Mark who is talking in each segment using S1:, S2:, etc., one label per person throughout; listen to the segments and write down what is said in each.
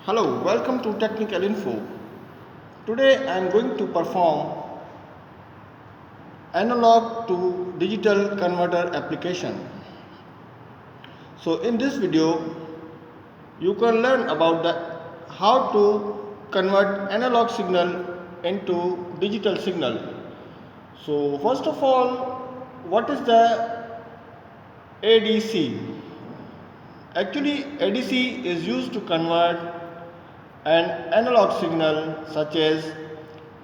S1: Hello, welcome to Technical Info. Today I am going to perform analog to digital converter application. So in this video you can learn about how to convert analog signal into digital signal. So first of all, what is the ADC? Actually, ADC is used to convert an analog signal such as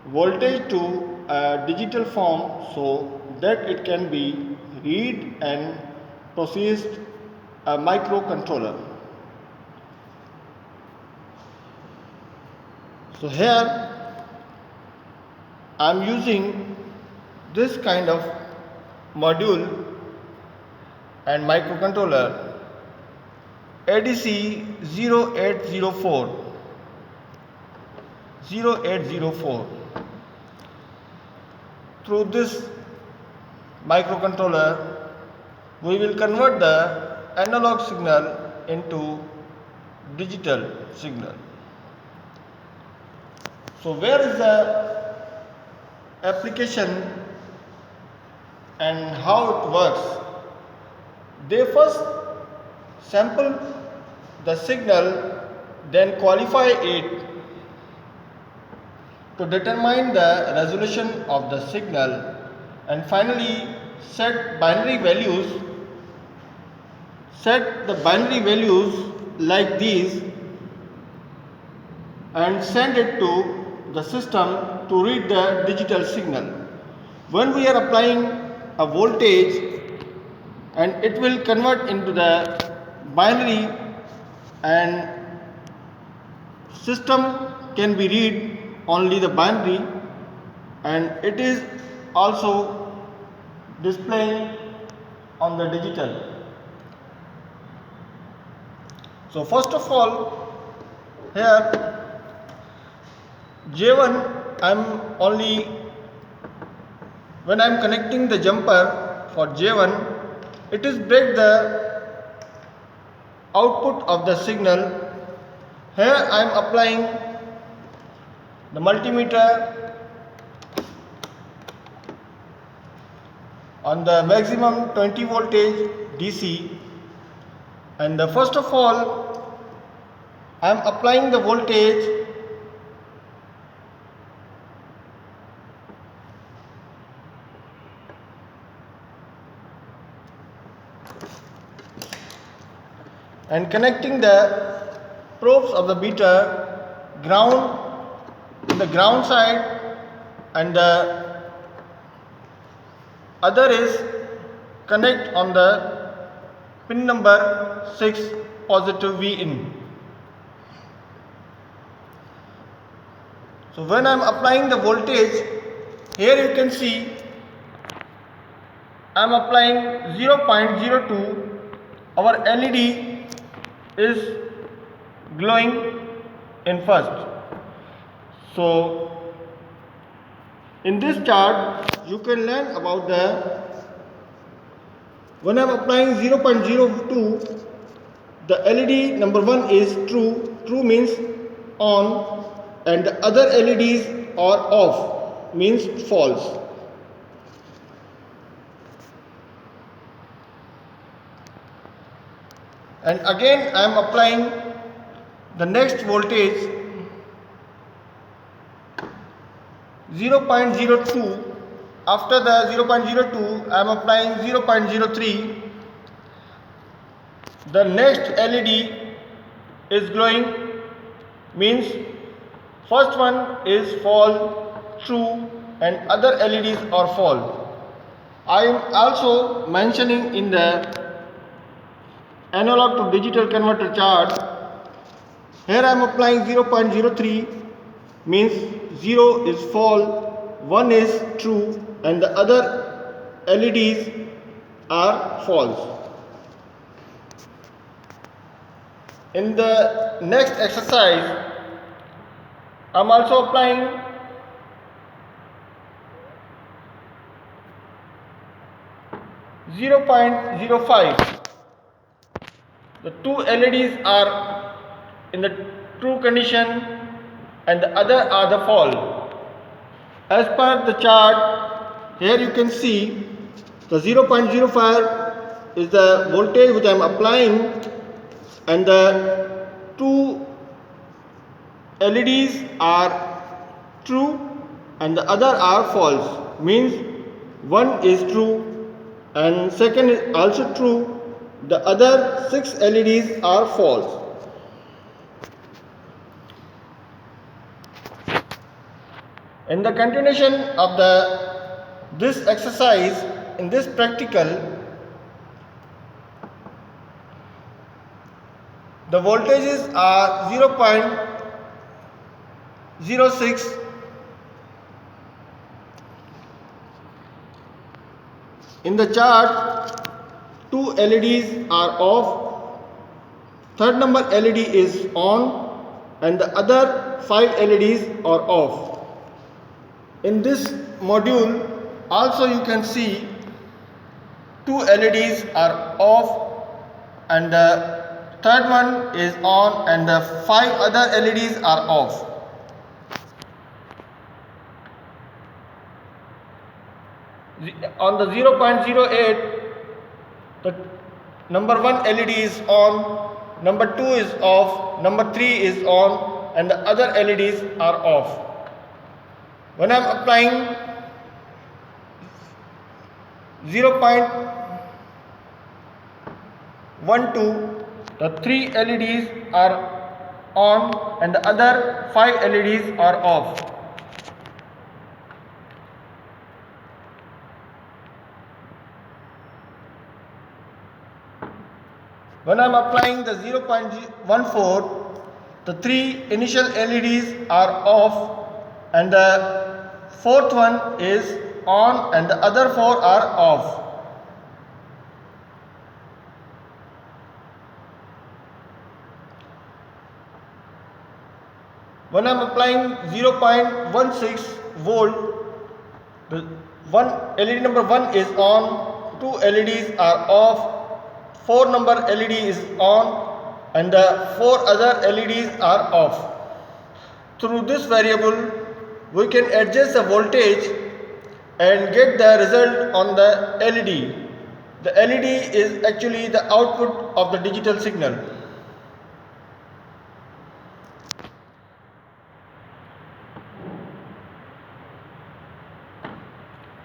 S1: voltage to a digital form so that it can be read and processed a microcontroller. So here I am using this kind of module and microcontroller ADC 0804. Through this microcontroller we will convert the analog signal into digital signal. So where is the application and how it works? They first sample the signal, then qualify it to determine the resolution of the signal, and finally set the binary values like these and send it to the system to read the digital signal. When we are applying a voltage, and it will convert into the binary, and system can be read only the binary, and it is also displaying on the digital. So first of all, here J1 when I am connecting the jumper for J1, it is break the output of the signal. Here I am applying the multimeter on the maximum 20 voltage DC, and first of all I am applying the voltage and connecting the probes of the meter in the ground side, and the other is connect on the pin number 6 positive V in. So when I am applying the voltage, here you can see I am applying 0.02. Our LED is glowing in first. So in this chart you can learn about when I am applying 0.02, the LED number 1 is true. True means on, and the other LEDs are off, means false. And again I am applying the next voltage 0.02. After the 0.02 I am applying 0.03. The next LED is glowing, means first one is true, and other LEDs are false. I am also mentioning in the analog to digital converter chart. Here I am applying 0.03, means 0 is false, 1 is true, and the other LEDs are false. In the next exercise I am also applying 0.05. The two LEDs are in the true condition and the other are the false. As per the chart, here you can see the 0.05 is the voltage which I am applying, and the two LEDs are true and the other are false. Means one is true and second is also true. The other 6 LEDs are false. In the continuation of this exercise, in this practical, the voltages are 0.06. In the chart, 2 LEDs are off, third number LED is on, and the other 5 LEDs are off. In this module also you can see 2 LEDs are off and the third one is on and the 5 other LEDs are off. On the 0.08, the number 1 LED is on, number 2 is off, number 3 is on, and the other LEDs are off. When I am applying 0.12, the 3 LEDs are on and the other 5 LEDs are off. When I am applying the 0.14, the 3 initial LEDs are off and the fourth one is on and the other 4 are off. When I am applying 0.16 volt, the LED number 1 is on, 2 LEDs are off, 4 number LED is on and the 4 other LEDs are off. Through this variable, we can adjust the voltage and get the result on the LED. The LED is actually the output of the digital signal.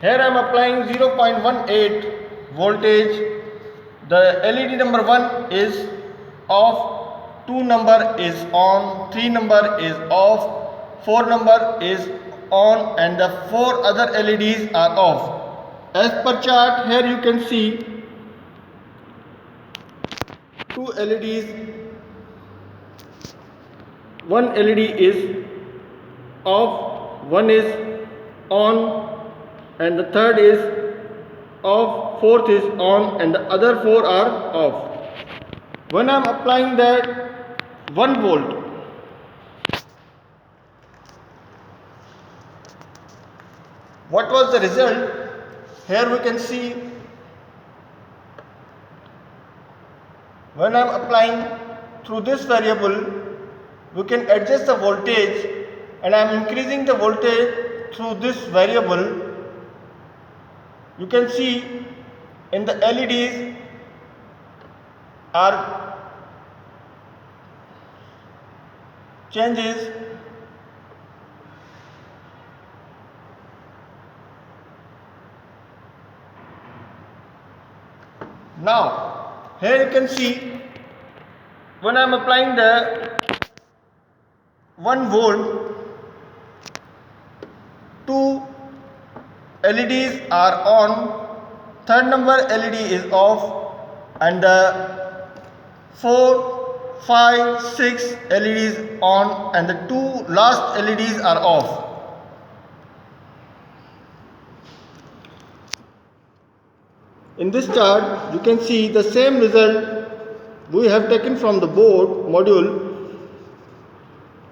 S1: Here I am applying 0.18 voltage. The LED number 1 is off, 2 number is on, 3 number is off, 4 number is on and the 4 other LEDs are off. As per chart, here you can see 2 LEDs, 1 LED is off, 1 is on and the third is off, fourth is on and the other 4 are off. When I am applying that 1 volt, what was the result? Here we can see when I am applying through this variable, we can adjust the voltage and I am increasing the voltage through this variable. You can see in the LEDs are changes. Now here you can see when I am applying the 1 volt, 2 LEDs are on, third number LED is off and the 4, 5, 6 LEDs on and the 2 last LEDs are off. In this chart, you can see the same result we have taken from the board module.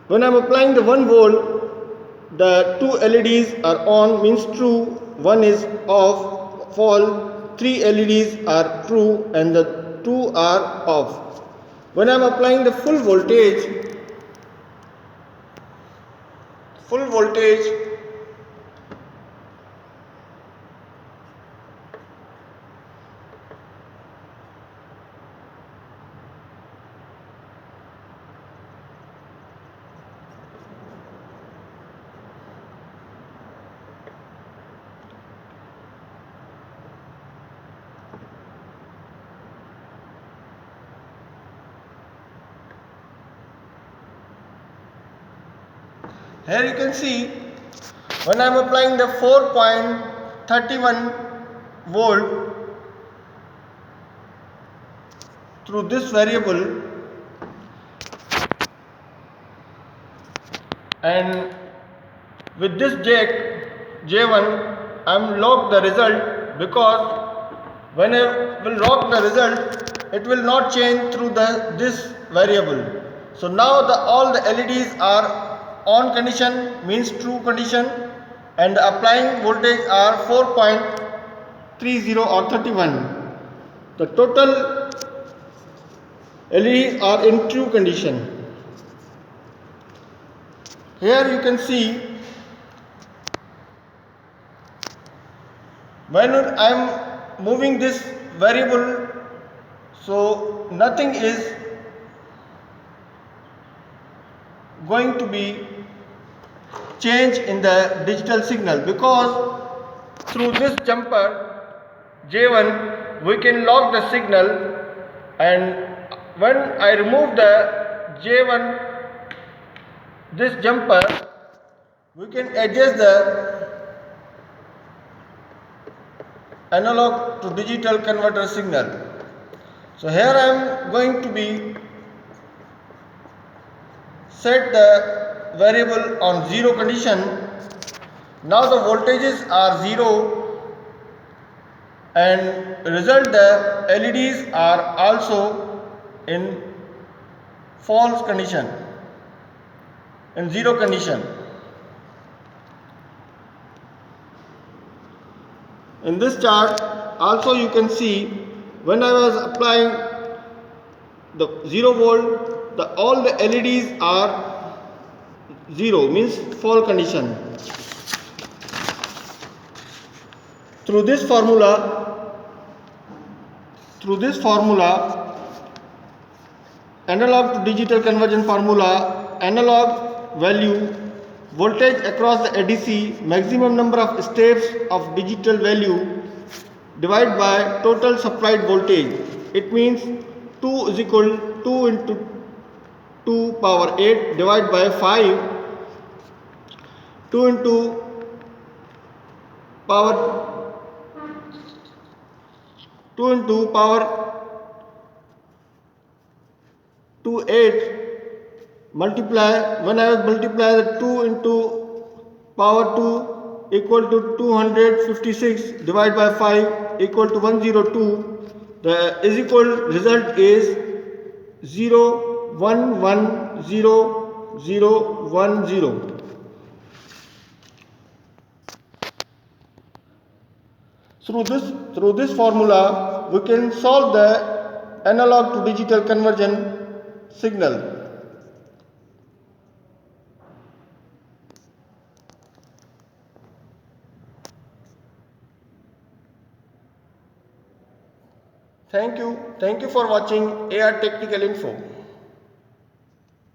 S1: When I am applying the 1 volt, the 2 LEDs are on, means true, 1 is off, false, 3 LEDs are true and the 2 are off. when I am applying the full voltage, here you can see when I am applying the 4.31 volt through this variable, and with this jack J1 I am log the result, because when I will log the result it will not change through this variable. So now all the LEDs are on condition, means true condition, and the applying voltage are 4.30 or 31. The total LEDs are in true condition. Here you can see when I am moving this variable, so nothing is going to be changed in the digital signal, because through this jumper J1 we can log the signal, and when I remove the J1, this jumper, we can adjust the analog to digital converter signal. So here I am going to be set the variable on 0 condition. Now the voltages are 0, and result the LEDs are also in false condition, in 0 condition. In this chart also you can see when I was applying the 0 volt, all the LEDs are 0, means false condition. Through this formula, analog to digital conversion formula, analog value, voltage across the ADC, maximum number of steps of digital value divided by total supplied voltage. It means 2 is equal to 2 into 2 power 8 divided by 5, 2 into power 2 8, multiply, when I will multiply the 2 into power 2 equal to 256 divided by 5 equal to 102. The is equal result is 0110010. Through this formula we can solve the analog to digital conversion signal. Thank you for watching AR Technical Info.